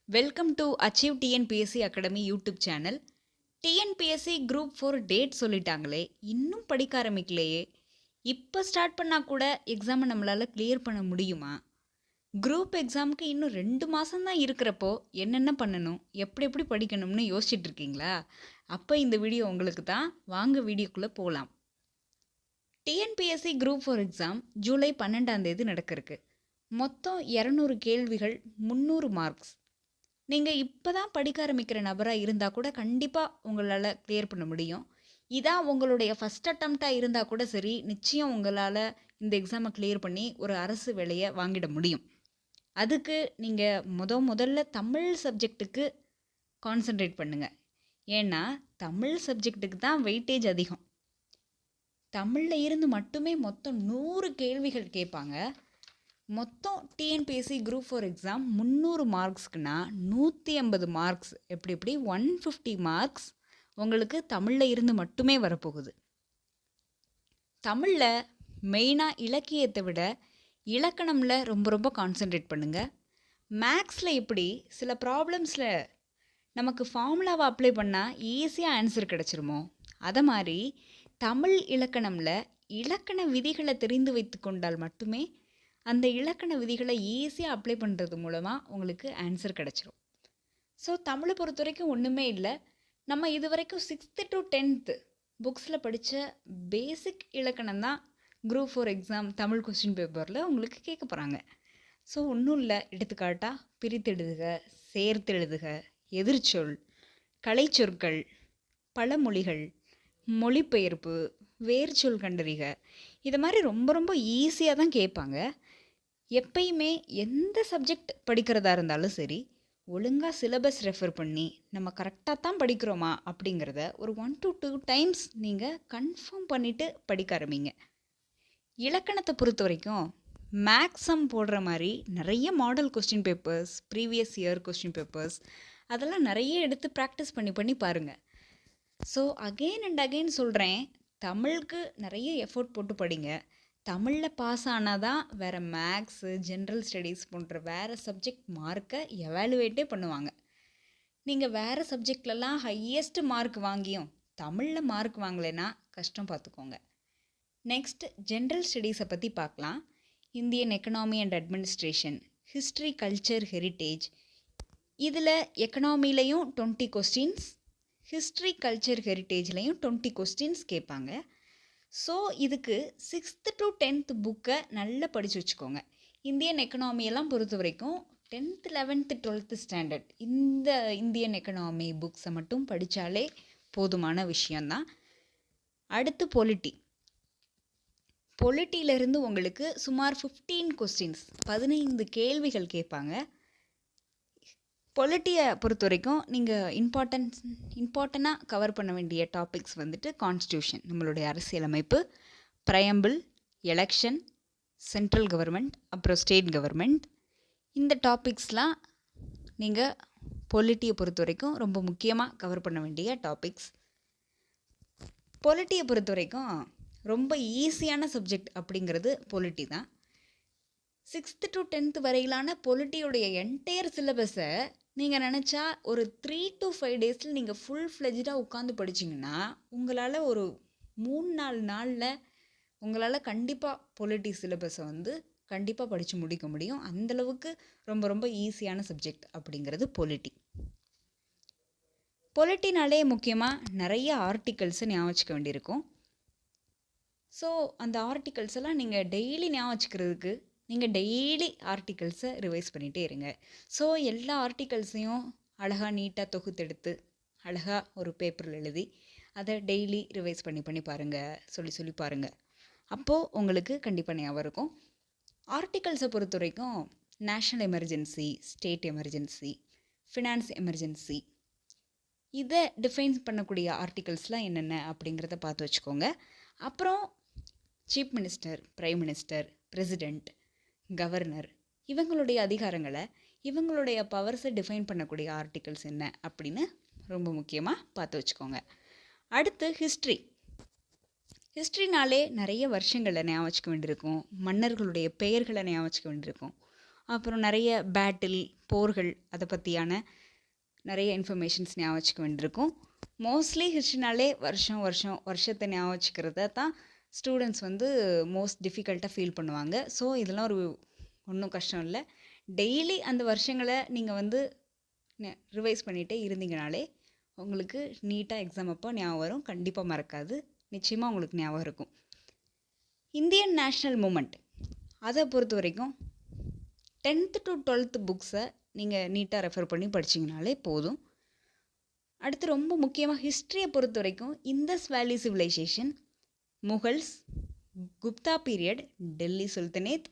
Welcome to achieve TNPSC academy YouTube channel. TNPSC group 4 date சொல்லிட்டாங்களே, இன்னும் படிக்க ஆரம்பிக்கலையே. இப்போ ஸ்டார்ட் பண்ணால் கூட எக்ஸாமை நம்மளால் கிளியர் பண்ண முடியுமா? குரூப் எக்ஸாமுக்கு இன்னும் 2 மாதம் தான் இருக்கிறப்போ என்னென்ன பண்ணணும், எப்படி எப்படி படிக்கணும்னு யோசிச்சுட்டு இருக்கீங்களா? அப்போ இந்த வீடியோ உங்களுக்கு தான். வாங்க வீடியோக்குள்ளே போகலாம். டிஎன்பிஎஸ்சி குரூப் 4 எக்ஸாம் ஜூலை 12ஆம் தேதி நடக்க இருக்கு. மொத்தம் 200 கேள்விகள், 300 மார்க்ஸ். நீங்கள் இப்போ தான் படிக்க ஆரம்பிக்கிற நபராக இருந்தால் கூட கண்டிப்பாக உங்களால் கிளியர் பண்ண முடியும். இதான் உங்களுடைய ஃபஸ்ட் அட்டம்ப்டாக இருந்தால் கூட சரி, நிச்சயம் உங்களால் இந்த எக்ஸாமை கிளியர் பண்ணி ஒரு அரசு வேலையை வாங்கிட முடியும். அதுக்கு நீங்கள் முதல்ல தமிழ் சப்ஜெக்ட்டுக்கு கான்சென்ட்ரேட் பண்ணுங்கள். ஏன்னா தமிழ் சப்ஜெக்ட்டுக்கு தான் வெயிட்டேஜ் அதிகம். தமிழில் இருந்து மட்டுமே மொத்தம் 100 கேள்விகள் கேட்பாங்க. மொத்தம் டிஎன்பிஎஸ்சி குரூப் 4 எக்ஸாம் 300 மார்க்ஸ்க்குனா 150 மார்க்ஸ், எப்படி 150 மார்க்ஸ் உங்களுக்கு தமிழில் இருந்து மட்டுமே வரப்போகுது. தமிழில் மெயினாக இலக்கியத்தை விட இலக்கணமில் ரொம்ப கான்சென்ட்ரேட் பண்ணுங்கள். மேக்ஸில் எப்படி சில ப்ராப்ளம்ஸில் நமக்கு ஃபார்முலாவை அப்ளை பண்ணால் ஈஸியாக ஆன்சர் கிடச்சிருமோ, அதை மாதிரி தமிழ் இலக்கணமில் இலக்கண விதிகளை தெரிந்து வைத்து கொண்டால் மட்டுமே அந்த இலக்கண விதிகளை ஈஸியாக அப்ளை பண்ணுறது மூலமாக உங்களுக்கு ஆன்சர் கிடச்சிரும். ஸோ தமிழை பொறுத்த வரைக்கும் ஒன்றுமே இல்லை. நம்ம இது வரைக்கும் 6th to 10th புக்ஸில் படித்த பேசிக் இலக்கணம் தான் குரூப் 4 எக்ஸாம் தமிழ் கொஸ்டின் பேப்பரில் உங்களுக்கு கேட்க போகிறாங்க. ஸோ ஒன்றும் இல்லை, எடுத்துக்காட்டாக பிரித்தெழுதுக, சேர்த்தெழுதுக, எதிர்ச்சொல், கலைச்சொற்கள், பழமொழிகள், மொழிபெயர்ப்பு, வேர்ச்சொல் கண்டறிக, இது மாதிரி ரொம்ப ஈஸியாக தான் கேட்பாங்க. எப்பயுமே எந்த சப்ஜெக்ட் படிக்கிறதா இருந்தாலும் சரி, ஒழுங்காக சிலபஸ் ரெஃபர் பண்ணி நம்ம கரெக்டாக தான் படிக்கிறோமா அப்படிங்கிறத ஒரு 1 to 2 டைம்ஸ் நீங்கள் கன்ஃபார்ம் பண்ணிவிட்டு படிக்க ஆரம்பிங்க. இலக்கணத்தை பொறுத்த வரைக்கும் மேக்ஸம் போடுற மாதிரி நிறைய model question papers, previous year question papers, அதெல்லாம் நிறைய எடுத்து ப்ராக்டிஸ் பண்ணி பாருங்கள். ஸோ அகெயின் அண்ட் அகெயின் சொல்கிறேன், தமிழுக்கு நிறைய எஃபோர்ட் போட்டு படிங்க. தமிழில் பாஸ் ஆனால் தான் வேறு மேக்ஸு, ஜென்ரல் ஸ்டடீஸ் போன்ற வேறு சப்ஜெக்ட் மார்க்கை எவாலுவேட்டே பண்ணுவாங்க. நீங்கள் வேறு சப்ஜெக்ட்லலாம் ஹையஸ்ட் மார்க் வாங்கியும் தமிழில் மார்க் வாங்கலைன்னா கஷ்டம் பார்த்துக்கோங்க. நெக்ஸ்ட் ஜென்ரல் ஸ்டடீஸை பற்றி பார்க்கலாம். Indian economy and administration, history, culture, heritage. இதில் எக்கனாமிலையும் 20 கொஸ்டின்ஸ், ஹிஸ்ட்ரி, கல்ச்சர், ஹெரிட்டேஜ்லேயும் 20 கொஸ்டின்ஸ் கேட்பாங்க. ஸோ இதுக்கு 6th to 10th புக்கை நல்லா படித்து வச்சுக்கோங்க. இந்தியன் எக்கனாமியெல்லாம் பொறுத்த வரைக்கும் 10th, 11th, 12th ஸ்டாண்டர்ட் இந்த இந்தியன் எக்கனாமி புக்ஸை மட்டும் படித்தாலே போதுமான விஷயந்தான். அடுத்து பொலிட்டியிலிருந்து உங்களுக்கு சுமார் 15 கொஸ்டின்ஸ், 15 கேள்விகள் கேட்பாங்க. பொலிட்டியை பொறுத்த வரைக்கும் நீங்கள் இம்பார்ட்டண்ட்டாக கவர் பண்ண வேண்டிய டாபிக்ஸ் வந்துட்டு கான்ஸ்டியூஷன், நம்மளுடைய அரசியலமைப்பு, ப்ரையம்பிள், எலெக்ஷன், சென்ட்ரல் கவர்மெண்ட், அப்புறம் ஸ்டேட் கவர்மெண்ட். இந்த டாபிக்ஸ்லாம் நீங்கள் பொலிட்டியை பொறுத்த வரைக்கும் ரொம்ப முக்கியமாக கவர் பண்ண வேண்டிய டாபிக்ஸ். பொலிட்டியை பொறுத்த வரைக்கும் ரொம்ப ஈஸியான சப்ஜெக்ட் அப்படிங்கிறது பொலிட்டி தான். 6th to 10th வரையிலான பொலிட்டியோடைய என்டையர் சிலபஸை நீங்கள் நினச்சா ஒரு 3 to 5 டேஸில் நீங்கள் ஃபுல் ஃப்ளெஜ்டாக உட்காந்து படிச்சிங்கன்னா உங்களால் ஒரு 3-4 நாளில் உங்களால் கண்டிப்பாக பொலிட்டி சிலபஸை கண்டிப்பாக படித்து முடிக்க முடியும். அந்தளவுக்கு ரொம்ப ஈஸியான சப்ஜெக்ட் அப்படிங்கிறது பொலிட்டினாலே முக்கியமாக நிறைய ஆர்டிகல்ஸை ஞாபகம் வச்சுக்க வேண்டியிருக்கும். ஸோ அந்த ஆர்டிகல்ஸ் எல்லாம் நீங்கள் டெய்லி ஞாபகம் வச்சுக்கிறதுக்கு நீங்கள் டெய்லி ஆர்டிகல்ஸை ரிவைஸ் பண்ணிகிட்டே இருங்க. ஸோ எல்லா ஆர்டிகல்ஸையும் அழகாக நீட்டாக தொகுத்தெடுத்து அழகாக ஒரு பேப்பரில் எழுதி அதை டெய்லி ரிவைஸ் பண்ணி பாருங்கள், சொல்லி பாருங்கள். அப்போது உங்களுக்கு கண்டிப்பாக ஞாபகம் இருக்கும். ஆர்டிகல்ஸை பொறுத்த வரைக்கும் national emergency, state emergency, finance emergency, இதை டிஃபைன் பண்ணக்கூடிய ஆர்டிகல்ஸ்லாம் என்னென்ன அப்படிங்கிறத பார்த்து வச்சுக்கோங்க. அப்புறம் chief minister, prime minister, president, governor, இவங்களுடைய அதிகாரங்களை, இவங்களுடைய பவர்ஸை டிஃபைன் பண்ணக்கூடிய ஆர்டிகல்ஸ் என்ன அப்படின்னு ரொம்ப முக்கியமாக பார்த்து வச்சுக்கோங்க. அடுத்து ஹிஸ்ட்ரினாலே நிறைய வருஷங்களை ஞாபகம் வச்சுக்க வேண்டியிருக்கும், மன்னர்களுடைய பெயர்களை ஞாபகம் வச்சுக்க வேண்டியிருக்கும். அப்புறம் நிறைய பேட்டில், போர்கள் அதை பற்றியான நிறைய இன்ஃபர்மேஷன்ஸ் ஞாபகம் வச்சுக்க வேண்டியிருக்கும். மோஸ்ட்லி ஹிஸ்ட்ரினாலே வருஷத்தை ஞாபகம் வச்சுக்கிறத தான் ஸ்டூடெண்ட்ஸ் வந்து மோஸ்ட் டிஃபிகல்ட்டாக ஃபீல் பண்ணுவாங்க. ஸோ இதெல்லாம் ஒன்றும் கஷ்டம் இல்லை. டெய்லி அந்த வருஷங்களை நீங்கள் வந்து ரிவைஸ் பண்ணிகிட்டே இருந்தீங்கனாலே உங்களுக்கு நீட்டாக எக்ஸாம் அப்போ ஞாபகம் வரும். கண்டிப்பாக மறக்காது, நிச்சயமாக உங்களுக்கு ஞாபகம் இருக்கும். இந்தியன் நேஷ்னல் மூமெண்ட் அதை பொறுத்த வரைக்கும் 10th to 12th புக்ஸை நீங்கள் நீட்டாக ரெஃபர் பண்ணி படிச்சிங்கனாலே போதும். அடுத்து ரொம்ப முக்கியமாக ஹிஸ்ட்ரியை பொறுத்த வரைக்கும் Indus valley civilization, Mughals, Gupta period, Delhi sultanate,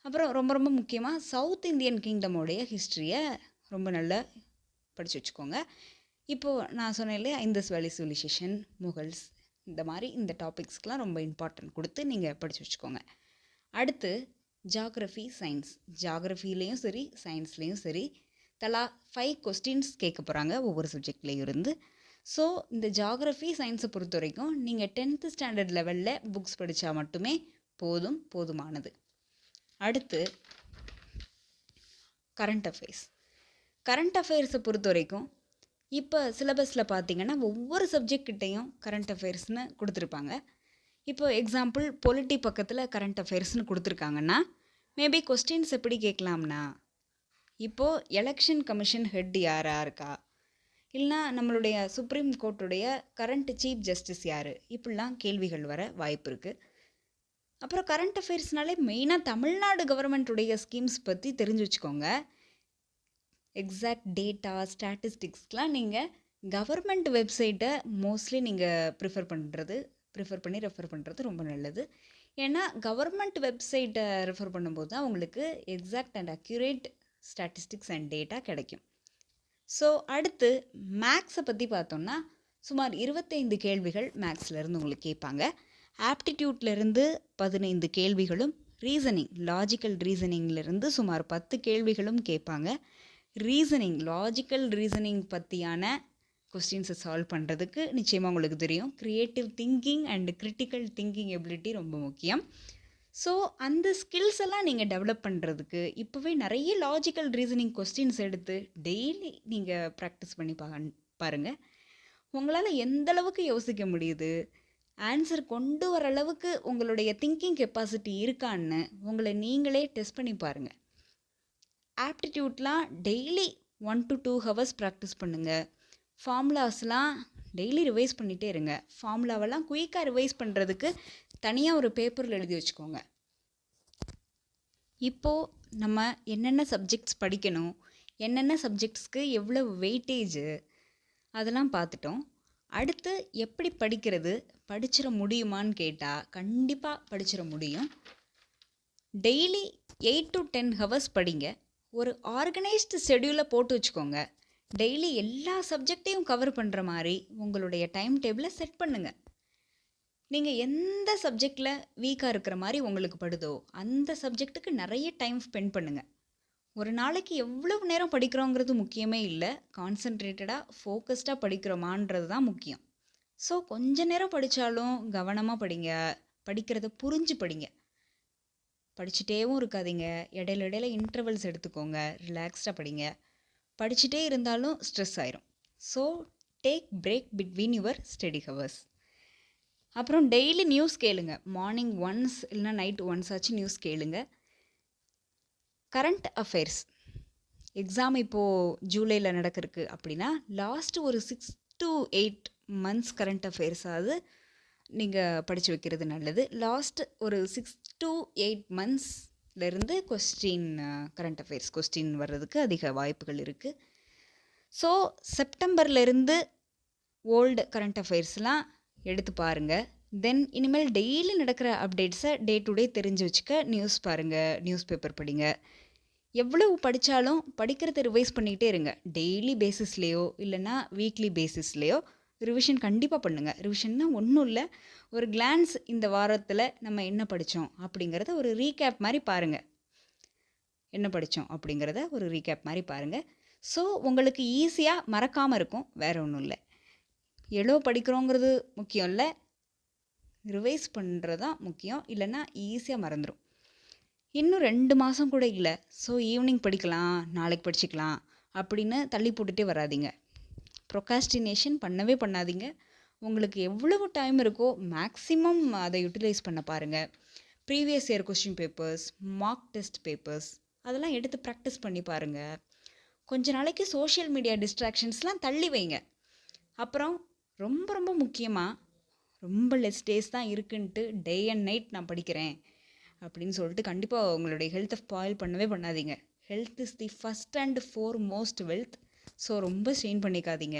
அப்புறம் ரொம்ப ரொம்ப முக்கியமாக சவுத் இந்தியன் கிங்டமோடைய ஹிஸ்ட்ரியை ரொம்ப நல்லா படித்து வச்சுக்கோங்க. இப்போது நான் சொன்னேன் இல்லையா, இந்தஸ் வேலி சிவிலைசேஷன், முகல்ஸ், இந்த மாதிரி இந்த டாபிக்ஸ்க்கெலாம் ரொம்ப இம்பார்ட்டன்ட் கொடுத்து நீங்கள் படித்து வச்சுக்கோங்க. அடுத்து ஜாகிரஃபி, சயின்ஸ். ஜாகிரஃபிலையும் சரி சயின்ஸ்லேயும் சரி தலா 5 கொஸ்டின்ஸ் கேட்க போகிறாங்க ஒவ்வொரு சப்ஜெக்ட்லேயும் இருந்து. ஸோ இந்த ஜாகிரஃபி, சயின்ஸை பொறுத்த வரைக்கும் நீங்கள் 10th ஸ்டாண்டர்ட் லெவலில் புக்ஸ் படித்தா மட்டுமே போதுமானது. அடுத்து கரண்ட் அஃபேர்ஸ். கரண்ட் அஃபேர்ஸை பொறுத்த வரைக்கும் இப்போ சிலபஸில் பார்த்தீங்கன்னா ஒவ்வொரு சப்ஜெக்ட்கிட்டையும் கரண்ட் அஃபேர்ஸ்னு கொடுத்துருப்பாங்க. இப்போ எக்ஸாம்பிள் பொலிட்டி பக்கத்தில் கரண்ட் அஃபேர்ஸ்னு கொடுத்துருக்காங்கன்னா மேபி கொஸ்டின்ஸ் எப்படி கேட்கலாம்னா, இப்போது எலெக்ஷன் கமிஷன் ஹெட் யாராக இருக்கா, இல்லைனா நம்மளுடைய சுப்ரீம் கோர்ட்டுடைய கரண்ட் சீஃப் ஜஸ்டிஸ் யார், இப்படிலாம் கேள்விகள் வர வாய்ப்பு இருக்குது. அப்புறம் கரண்ட் அஃபேர்ஸ்னாலே மெயினாக தமிழ்நாடு கவர்மெண்ட்டுடைய ஸ்கீம்ஸ் பற்றி தெரிஞ்சு வச்சுக்கோங்க. எக்ஸாக்ட் டேட்டா, ஸ்டாட்டிஸ்டிக்ஸ்க்கெலாம் நீங்கள் கவர்மெண்ட் வெப்சைட்டை மோஸ்ட்லி நீங்கள் ப்ரிஃபர் பண்ணி ரெஃபர் பண்ணுறது ரொம்ப நல்லது. ஏன்னா கவர்மெண்ட் வெப்சைட்டை ரெஃபர் பண்ணும்போது தான் உங்களுக்கு exact and accurate statistics and data கிடைக்கும். ஸோ அடுத்து மேக்ஸை பற்றி பார்த்தோம்னா சுமார் 25 கேள்விகள் மேக்ஸ்லேருந்து உங்களுக்கு கேட்பாங்க. ஆப்டிடியூட்லேருந்து 15 கேள்விகளும், ரீசனிங் லாஜிக்கல் ரீசனிங்லேருந்து சுமார் 10 கேள்விகளும் கேட்பாங்க. லாஜிக்கல் ரீசனிங் பற்றியான கொஸ்டின்ஸை சால்வ் பண்ணுறதுக்கு நிச்சயமாக உங்களுக்கு தெரியும் creative thinking and critical thinking ability ரொம்ப முக்கியம். ஸோ அந்த ஸ்கில்ஸ் எல்லாம் நீங்கள் டெவலப் பண்ணுறதுக்கு இப்போவே நிறைய லாஜிக்கல் ரீசனிங் கொஸ்டின்ஸ் எடுத்து டெய்லி நீங்கள் ப்ராக்டிஸ் பண்ணி பாருங்கள். உங்களால் எந்த அளவுக்கு யோசிக்க முடியுது, ஆன்சர் கொண்டு வர அளவுக்கு உங்களுடைய திங்கிங் கெப்பாசிட்டி இருக்கான்னு உங்களை நீங்களே டெஸ்ட் பண்ணி பாருங்கள். ஆப்டிடியூட்லாம் டெய்லி 1 to 2 ஹவர்ஸ் ப்ராக்டிஸ் பண்ணுங்கள். ஃபார்முலாஸ்லாம் டெய்லி ரிவைஸ் பண்ணிகிட்டே இருங்க. ஃபார்முலாவெல்லாம் குயிக்காக ரிவைஸ் பண்ணுறதுக்கு தனியாக ஒரு பேப்பரில் எழுதி வச்சுக்கோங்க. இப்போது நம்ம என்னென்ன சப்ஜெக்ட்ஸ் படிக்கணும், என்னென்ன சப்ஜெக்ட்ஸ்க்கு எவ்வளவு வெயிட்டேஜு அதெல்லாம் பார்த்துட்டோம். அடுத்து எப்படி படிக்கிறது, படிச்சிட முடியுமான்னு கேட்டால் கண்டிப்பாக படிச்சிட முடியும். டெய்லி 8 to 10 ஹவர்ஸ் படிங்க. ஒரு ஆர்கனைஸ்டு ஷெட்யூலை போட்டு வச்சுக்கோங்க. டெய்லி எல்லா சப்ஜெக்டையும் கவர் பண்ணுற மாதிரி உங்களுடைய டைம் டேபிளை செட் பண்ணுங்கள். நீங்கள் எந்த சப்ஜெக்டில் வீக்காக இருக்கிற மாதிரி உங்களுக்கு படுதோ அந்த சப்ஜெக்ட்டுக்கு நிறைய டைம் ஸ்பெண்ட் பண்ணுங்கள். ஒரு நாளைக்கு எவ்வளவு நேரம் படிக்கிறோங்கிறது முக்கியமே இல்லை, கான்சன்ட்ரேட்டடாக ஃபோக்கஸ்டாக படிக்கிறோமான்றது தான் முக்கியம். ஸோ கொஞ்ச நேரம் படித்தாலும் கவனமாக படிங்க, படிக்கிறத புரிஞ்சு படிங்க. படிச்சுட்டேவும் இருக்காதீங்க, இடையில இன்டர்வல்ஸ் எடுத்துக்கோங்க, ரிலாக்ஸ்டாக படிங்க. படிச்சுட்டே இருந்தாலும் ஸ்ட்ரெஸ் ஆயிரும். So take break between your study hours. அப்புறம் டெய்லி நியூஸ் கேளுங்க. மார்னிங் ஒன்ஸ் இல்லைனா நைட் ஒன்ஸ் ஆச்சு நியூஸ் கேளுங்க. கரண்ட் அஃபேர்ஸ் எக்ஸாம் இப்போது ஜூலையில் நடக்கிறதுக்கு அப்படின்னா லாஸ்ட்டு ஒரு 6 to 8 months கரண்ட் அஃபேர்ஸாவது நீங்கள் படித்து வைக்கிறது நல்லது. லாஸ்ட் ஒரு 6 to 8 monthsலேருந்து கரண்ட் அஃபேர்ஸ் கொஸ்டின் வர்றதுக்கு அதிக வாய்ப்புகள் இருக்குது. ஸோ செப்டம்பர்லேருந்து ஓல்டு கரண்ட் அஃபேர்ஸ்லாம் எடுத்து பாருங்கள். தென் இனிமேல் டெய்லி நடக்கிற அப்டேட்ஸை டே டு டே தெரிஞ்சு வச்சுக்க நியூஸ் பாருங்கள், நியூஸ் பேப்பர் படிங்க. எவ்வளவு படித்தாலும் படிக்கிறத ரிவைஸ் பண்ணிகிட்டே இருங்க. டெய்லி பேசிஸ்லேயோ இல்லைன்னா வீக்லி பேசிஸ்லேயோ ரிவிஷன் கண்டிப்பாக பண்ணுங்கள். ரிவிஷன்னா ஒன்றும் இல்லை, ஒரு கிளான்ஸ் இந்த வாரத்தில் நம்ம என்ன படித்தோம் அப்படிங்கிறத ஒரு ரீகேப் மாதிரி பாருங்கள். என்ன படித்தோம் அப்படிங்கிறத ஒரு ரீகேப் மாதிரி பாருங்கள். ஸோ உங்களுக்கு ஈஸியாக மறக்காமல் இருக்கும், வேறு ஒன்றும் இல்லை. எவ்வளோ படிக்கிறோங்கிறது முக்கியம் இல்லை, ரிவைஸ் பண்ணுறது தான் முக்கியம். இல்லைன்னா ஈஸியாக மறந்துடும். இன்னும் 2 மாதம் கூட இல்லை, ஸோ ஈவினிங் படிக்கலாம், நாளைக்கு படிச்சுக்கலாம் அப்படின்னு தள்ளி போட்டுகிட்டே வராதீங்க. ப்ரொகாஸ்டினேஷன் பண்ணவே பண்ணாதீங்க. உங்களுக்கு எவ்வளவு டைம் இருக்கோ மேக்ஸிமம் அதை யூட்டிலைஸ் பண்ண பாருங்கள். Previous year question papers, mark test papers அதெல்லாம் எடுத்து ப்ராக்டிஸ் பண்ணி பாருங்கள். கொஞ்ச நாளைக்கு சோஷியல் மீடியா டிஸ்ட்ராக்ஷன்ஸ்லாம் தள்ளி வைங்க. அப்புறம் ரொம்ப ரொம்ப முக்கியமாக, ரொம்ப லெஸ் டேஸ் தான் இருக்குன்ட்டு டே அண்ட் நைட் நான் படிக்கிறேன் அப்படின்னு சொல்லிட்டு கண்டிப்பாக உங்களுடைய ஹெல்த்தை ஸ்பாயில் பண்ணவே பண்ணாதீங்க. Health is the first and foremost wealth. So ரொம்ப ஸ்ட்ரெயின் பண்ணிக்காதீங்க.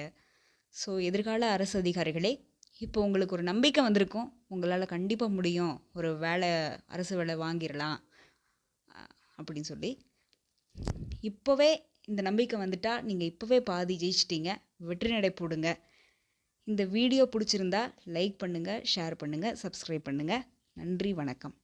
ஸோ எதிர்கால அரசு அதிகாரிகளே, இப்போ உங்களுக்கு ஒரு நம்பிக்கை வந்திருக்கும், உங்களால் கண்டிப்பாக முடியும், ஒரு வேலை, அரசு வேலை வாங்கிடலாம் அப்படின்னு சொல்லி. இப்போவே இந்த நம்பிக்கை வந்துட்டா நீங்கள் இப்போவே பாதி ஜெயிச்சிட்டீங்க. வெற்றி நடை போடுங்க. இந்த வீடியோ பிடிச்சிருந்தா லைக் பண்ணுங்கள், ஷேர் பண்ணுங்கள், சப்ஸ்கிரைப் பண்ணுங்கள். நன்றி, வணக்கம்.